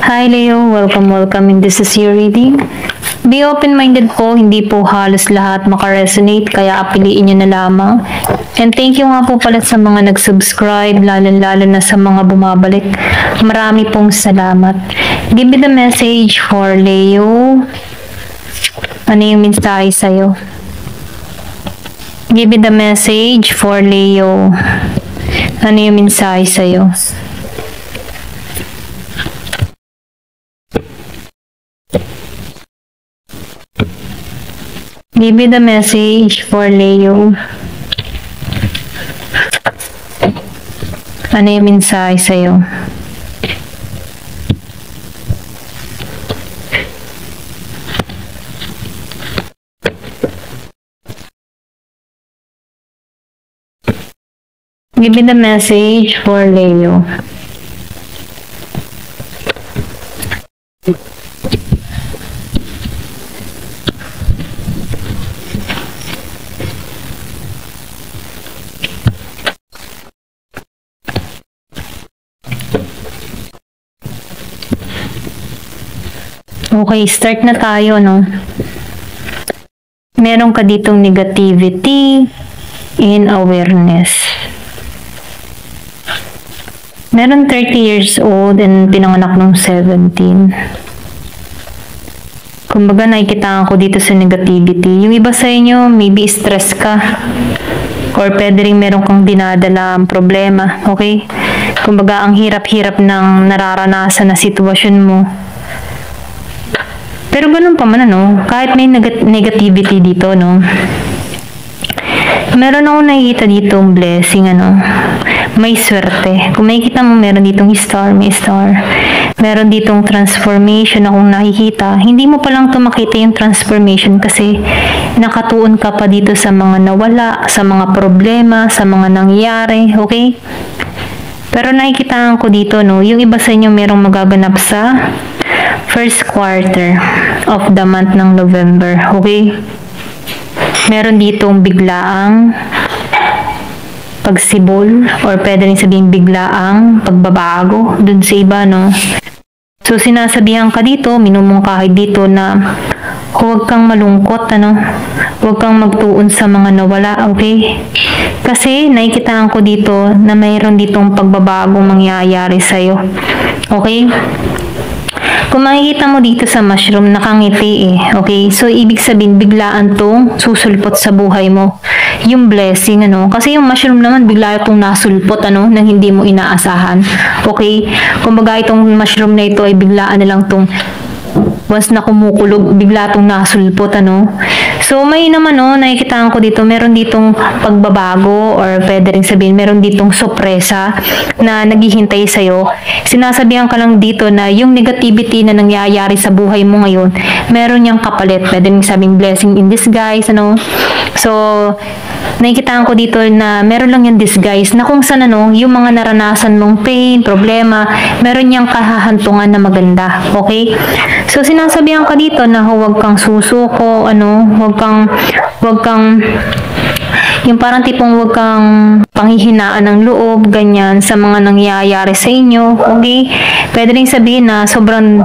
Hi Leo, welcome in this is your reading. Be open-minded po, hindi po halos lahat makaresonate, kaya piliin nyo na lamang. And thank you nga po pala sa mga nag-subscribe, lalo na sa mga bumabalik. Marami pong salamat. Give me the message for Leo. Ano yung mensahe sa'yo? Give me the message for Leo. Ano yung mensahe sa'yo? Give me the message for Leo. Ano yung mensahe sa'yo? Give me the message for Leo. Okay, start na tayo, no? Meron ka ditong negativity and awareness. Meron 30 years old and pinanganak nung 17. Kumbaga, nakikita ko dito sa negativity. Yung iba sa inyo, maybe stress ka. Or pwede rin meron kang dinadala ang problema. Okay? Kumbaga, ang hirap-hirap ng nararanasan na sitwasyon mo. Pero ganun pa man, ano, kahit may negativity dito, no, meron akong nakikita ditong blessing, ano, may swerte. Kung makikita mo, meron ditong star, may star. Meron ditong transformation akong nakikita. Hindi mo palang makita yung transformation kasi nakatuon ka pa dito sa mga nawala, sa mga problema, sa mga nangyari, okay? Pero nakikita ko dito, no, yung iba sa inyo merong magaganap sa first quarter of the month ng November, okay? Meron ditong biglaang pagsibol or pwede rin sabihin biglaang pagbabago dun sa iba, no? So, sinasabihan ka dito, minumungkahi dito na huwag kang malungkot, ano? Huwag kang magtuon sa mga nawala, okay? Kasi nakikitaan ko dito na mayroon ditong pagbabagong mangyayari sa'yo, okay? Kung makikita mo dito sa mushroom, nakangiti okay? So, ibig sabihin, biglaan tong susulpot sa buhay mo. Yung blessing, ano? Kasi yung mushroom naman, bigla itong nasulpot, ano? Nang hindi mo inaasahan. Okay? Kumbaga, itong mushroom na ito ay biglaan na lang tong once na kumukulog, bigla itong nasulpot, ano? So, may naman, no, nakikita ko dito, meron ditong pagbabago or pwede rin sabihin, meron ditong sorpresa na naghihintay sa'yo. Sinasabihan ka lang dito na yung negativity na nangyayari sa buhay mo ngayon, meron niyang kapalit. Pwede rin sabing blessing in disguise, ano? So, nakikita ko dito na meron lang yung disguise na kung saan, ano, yung mga naranasan mong pain, problema, meron niyang kahahantungan na maganda. Okay? So, sinasabihan ka dito na huwag kang susuko, ano, huwag kang yung parang tipong huwag kang panghihinaan ng loob, ganyan, sa mga nangyayari sa inyo, okay? Pwede rin sabihin na sobrang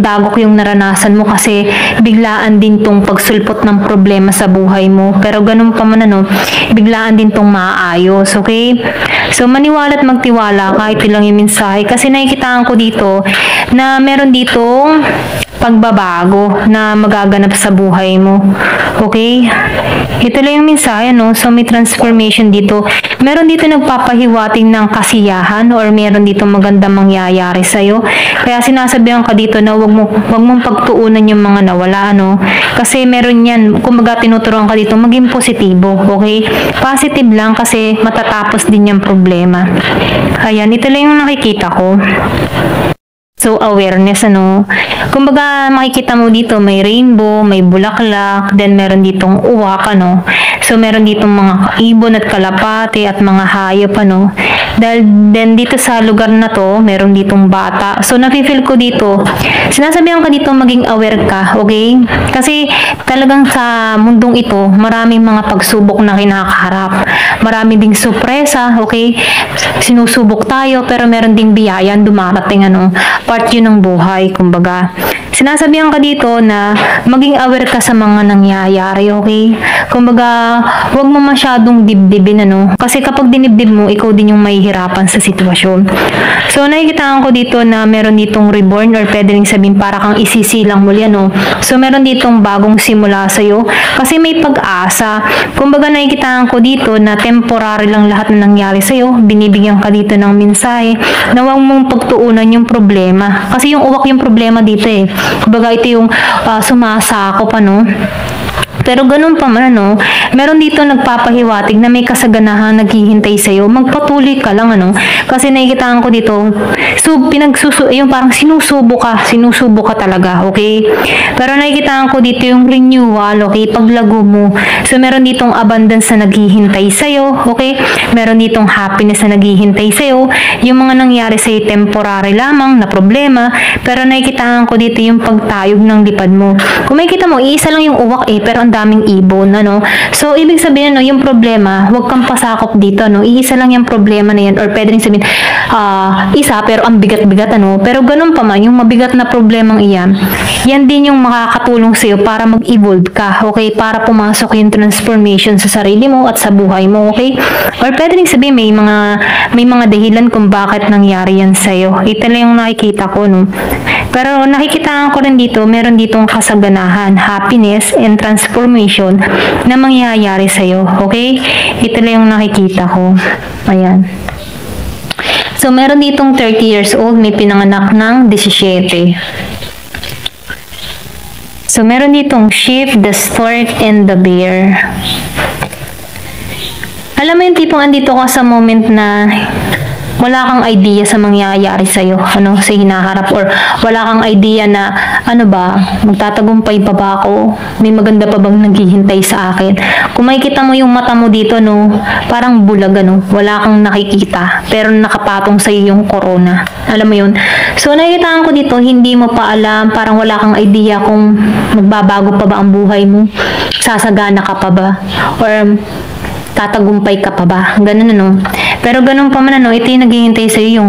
dagok yung naranasan mo kasi biglaan din tong pagsulpot ng problema sa buhay mo. Pero ganun pa man, ano, biglaan din tong maayos, okay? So, maniwala at magtiwala kahit ilang yung mensahe kasi nakikitaan ko dito na meron ditong pagbabago na magaganap sa buhay mo. Okay? Ito lang yung mensahe, no? So, may transformation dito. Meron dito nagpapahiwating ng kasiyahan or meron dito magandang mangyayari sa'yo. Kaya sinasabihan ka dito na wag mong pagtuunan yung mga nawala, no? Kasi meron yan, kumbaga tinuturuan ka dito, maging positibo. Okay? Positive lang kasi matatapos din yung problema. Ayan, ito lang yung nakikita ko. So, awareness, ano. Kumbaga, makikita mo dito, may rainbow, may bulaklak, then meron ditong uwak, ano. So, meron ditong mga ibon at kalapate at mga hayop, ano. Dahil then dito sa lugar na to, meron ditong bata. So, nafe-feel ko dito, sinasabihan ka dito maging aware ka, okay? Kasi talagang sa mundong ito, maraming mga pagsubok na kinakaharap. Marami ding sorpresa, okay? Sinusubok tayo, pero meron ding biyayan dumarating, ano. part yun ng buhay, kumbaga. Sinasabihan ka dito na maging aware ka sa mga nangyayari, okay? Kumbaga, huwag mo masyadong dibdibin, ano? Kasi kapag dinibdib mo, ikaw din yung mahihirapan sa sitwasyon. So, nakikitaan ko dito na meron ditong reborn or pwede rin sabihin para kang isisilang muli, ano? So, meron ditong bagong simula sa'yo kasi may pag-asa. Kumbaga, nakikitaan ko dito na temporary lang lahat na nangyari sa'yo. Binibigyan ka dito ng mensahe na huwag mong pagtuunan yung problema. Kasi yung uwak yung problema dito eh. Kumbaga ito yung sumasakop, ano. Pero ganun pa man, ano, meron dito nagpapahiwatig na may kasaganahan naghihintay sa'yo. Magpatuloy ka lang, ano. Kasi nakikitaan ko dito, yung parang sinusubo ka talaga, okay? Pero nakikitaan ko dito yung renewal, okay? Paglago mo. So, meron ditong abundance na naghihintay sa'yo, okay? Meron ditong happiness na naghihintay sa'yo. Yung mga nangyari sa'yo, temporary lamang na problema. Pero nakikitaan ko dito yung pagtayog ng lipad mo. Kung makikita mo, iisa lang yung uwak pero ang daming ibon, ano. So, ibig sabihin, ano, yung problema, huwag kang pasakop dito, ano. Iisa lang yung problema na yan, or pwede rin sabihin, isa, pero ang bigat-bigat, ano. Pero ganun pa man, yung mabigat na problemang iyan, yan din yung makakatulong sa'yo para mag-evolve ka, okay? Para pumasok yung transformation sa sarili mo at sa buhay mo, okay? Or pwede rin sabihin, may mga dahilan kung bakit nangyari yan sa'yo. Ito lang yung nakikita ko, no. Pero nakikitaan ko rin dito, meron ditong kasaganahan, happiness, and transformation na mangyayari sa'yo. Okay? Ito lang yung nakikita ko. Ayan. So, meron ditong 30 years old, may pinanganak ng 17. So, meron ditong sheep, the stork, and the bear. Alam mo yung tipong andito ka sa moment na wala kang idea sa mangyayari sa'yo, ano, sa hinaharap, or wala kang idea na, ano ba, magtatagumpay pa ba ako? May maganda pa bang naghihintay sa akin? Kung makikita mo yung mata mo dito, no, parang bulag, ano, wala kang nakikita, pero nakapatong sa'yo yung corona. Alam mo yun? So, nakikitaan ko dito, hindi mo pa alam, parang wala kang idea kung magbabago pa ba ang buhay mo, sasagana ka pa ba, or tatagumpay ka pa ba? Ganun, ano. Pero ganun pa man, ano, ito yung naghihintay sa'yo,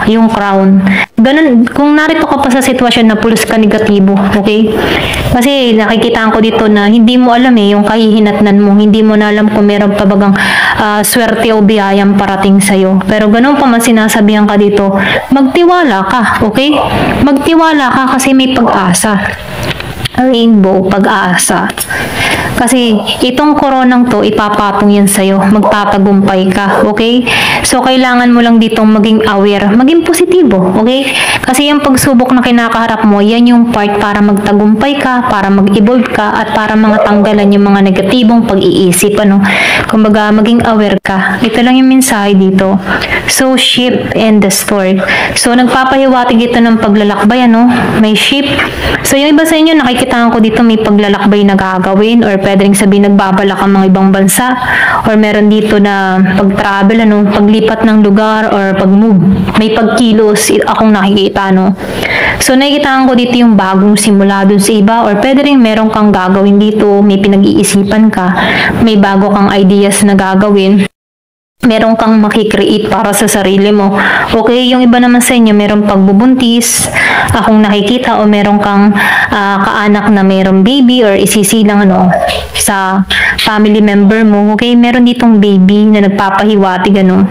yung crown. Ganun, kung narito ka pa sa sitwasyon na pulos ka negatibo, okay? Kasi nakikitaan ko dito na hindi mo alam yung kahihinatnan mo, hindi mo na alam kung meron pa bagang swerte o biyayang parating sa'yo. Pero ganun pa man, sinasabihan ka dito, magtiwala ka, okay? Magtiwala ka kasi may pag-asa. Rainbow, pag-asa. Kasi itong koronang to, ipapatong yan sa'yo. Magtatagumpay ka, okay? So, kailangan mo lang ditong maging aware, maging positibo, okay? Kasi yung pagsubok na kinakaharap mo, yan yung part para magtagumpay ka, para mag-evolve ka, at para mga tanggalan yung mga negatibong pag-iisip, ano? Kumbaga, maging aware ka. Ito lang yung mensahe dito. So, sheep and the stork. So, nagpapahiwatig ito ng paglalakbay, ano? May sheep. So, yung iba sa inyo, nakikitaan ko dito may paglalakbay na gagawin, or pwede rin sabihin nagbabalak ang mga ibang bansa, or meron dito na pag-travel, ano, paglipat ng lugar, or pag-move. May pagkilos akong nakikita, no. So, nakikitaan ko dito yung bagong simula dun sa iba, or pwede rin meron kang gagawin dito, may pinag-iisipan ka, may bago kang ideas na gagawin. Meron kang makikreate para sa sarili mo. Okay, yung iba naman sa inyo, meron pagbubuntis, akong nakikita, o meron kang kaanak na meron baby, or isisilang, ano, sa family member mo. Okay, meron ditong baby na nagpapahiwatig, ano.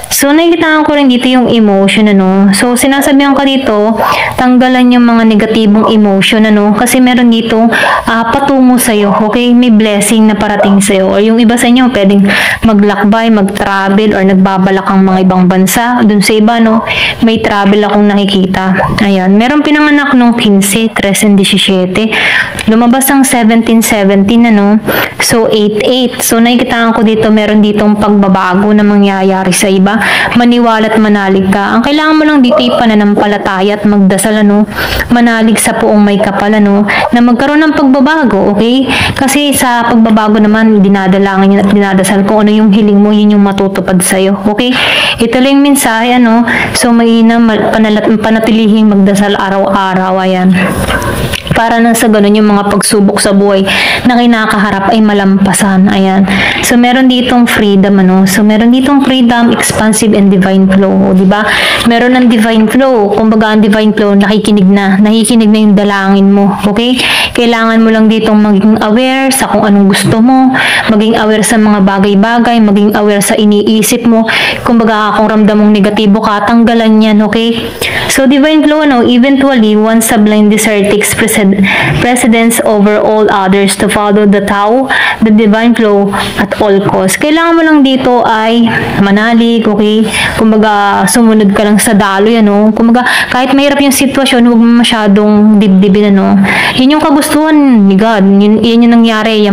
So, nakikitaan ko rin dito yung emotion, ano. So, sinasabihan ka dito, tanggalan yung mga negatibong emotion, ano. Kasi meron dito patungo sa'yo, okay? May blessing na parating sa'yo. Or yung iba sa inyo, pwedeng maglakbay, mag-travel, or nagbabalak ang mga ibang bansa. Dun sa iba, no, may travel akong nakikita. Ayan. Meron pinanganak nung 15, 13, 17. Lumabas ang 17, ano. So, 8. So, nakikitaan ko dito, meron ditong pagbabago na mangyayari sa iba. Maniwala at manalig ka. Ang kailangan mo lang dito ipananampalataya at magdasal, ano, manalig sa puong may kapal, ano, na magkaroon ng pagbabago, okay? Kasi sa pagbabago naman, dinadalangan yun at dinadasal kung ano yung hiling mo, yun yung matutupad sa'yo, okay? Ito lang yung mensahe, ano, so mainam, panatilihing magdasal araw-araw, ayan. para nang sa ganun yung mga pagsubok sa buhay na kinakaharap ay malampasan. Ayan. So, meron ditong freedom, ano? So, meron ditong freedom, expansive, and divine flow. O, diba? Meron ng divine flow. Kumbaga, ang divine flow, nakikinig na yung dalangin mo. Okay? Kailangan mo lang ditong maging aware sa kung anong gusto mo, maging aware sa mga bagay-bagay, maging aware sa iniisip mo. Kumbaga, kung ramdam mong negatibo ka, tanggalan yan. Okay? So, divine flow, ano? Eventually, one sublime desire takes precedence over all others to follow the Tao, the divine flow at all costs. Kailangan mo lang dito ay manalig, okay? Kumbaga, sumunod ka lang sa daloy, ano? Kumbaga, kahit mahirap yung sitwasyon, huwag mo masyadong dibdibin, ano? Yun yung kagustuhan ni God. Yun yung nangyari.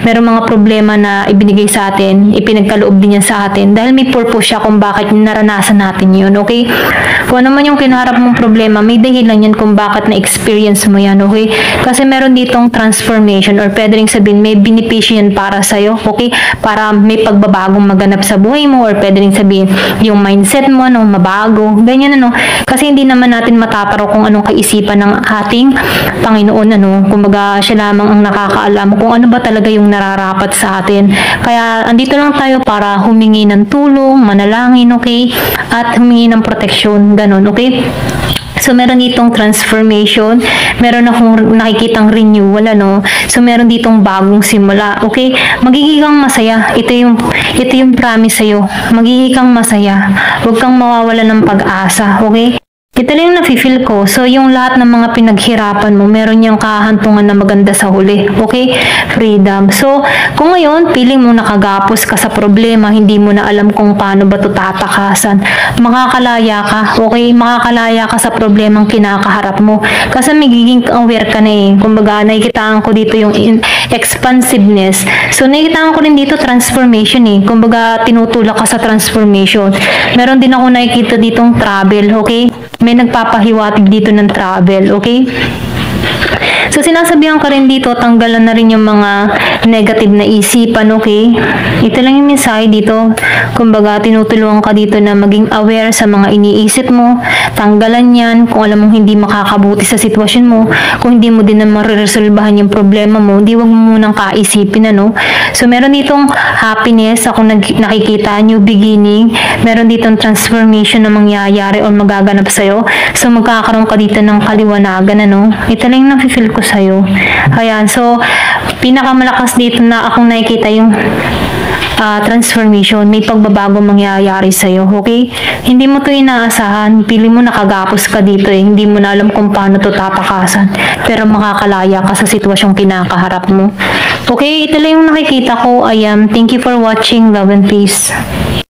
Merong mga problema na ibinigay sa atin, ipinagkaloob din yan sa atin dahil may purpose siya kung bakit naranasan natin yun, okay? Kung ano man yung kinaharap mong problema, may dahilan yan kung bakit na-experience mo yan, okay? Kasi meron ditong transformation or pwede rin sabihin may benepisyo yan para sa'yo, okay? Para may pagbabagong maganap sa buhay mo or pwede rin sabihin yung mindset mo, no, mabago, ganyan, ano? Kasi hindi naman natin matataro kung anong kaisipan ng ating Panginoon, ano? Kumbaga, siya lamang ang nakakaalam kung ano ba talaga yung nararapat sa atin. Kaya, andito lang tayo para humingi ng tulong, manalangin, okay? At humingi ng proteksyon, ganun, okay? So, meron ditong transformation, meron akong nakikitang renewal, ano? So, meron ditong bagong simula, okay? Magiging kang masaya. Ito yung promise sa'yo. Magiging kang masaya. Huwag kang mawawala ng pag-asa, okay? Ito lang yung nafe-feel ko. So, yung lahat ng mga pinaghirapan mo, meron yung kahantungan na maganda sa huli. Okay? Freedom. So, kung ngayon, feeling mo nakagapos ka sa problema, hindi mo na alam kung paano ba ito tatakasan, makakalaya ka. Okay? Makakalaya ka sa problemang kinakaharap mo. Kasi magiging aware ka na eh. Kumbaga, nakikitaan ko dito yung expansiveness. So, nakikitaan ko rin dito transformation eh. Kumbaga, tinutulak ka sa transformation. Meron din ako nakikita ditong travel. Okay? May nagpapahiwatig dito ng travel, okay? So, sinasabihan ka rin dito, tanggalan na rin yung mga negative na isipan, okay? Ito lang yung mensahe dito. Kumbaga, tinutulungan ka dito na maging aware sa mga iniisip mo, tanggalan yan, kung alam mong hindi makakabuti sa sitwasyon mo, kung hindi mo din na mariresolbahan yung problema mo, hindi wag mo munang kaisipin, ano? So, meron ditong happiness, ako nakikita, new beginning, meron ditong transformation na mangyayari o magaganap sa'yo. So, magkakaroon ka dito ng kaliwanagan, ano? Ito lang yung nafe-feel ko sa'yo. Ayan, so, pinakamalakas dito na akong nakikita yung transformation, may pagbabago mangyayari sa'yo, okay? Hindi mo to inaasahan, pili mo nakagapos ka dito eh, hindi mo na alam kung paano to tatakasan, pero makakalaya ka sa sitwasyong kinakaharap mo. Okay, ito lang yung nakikita ko. Thank you for watching. Love and peace.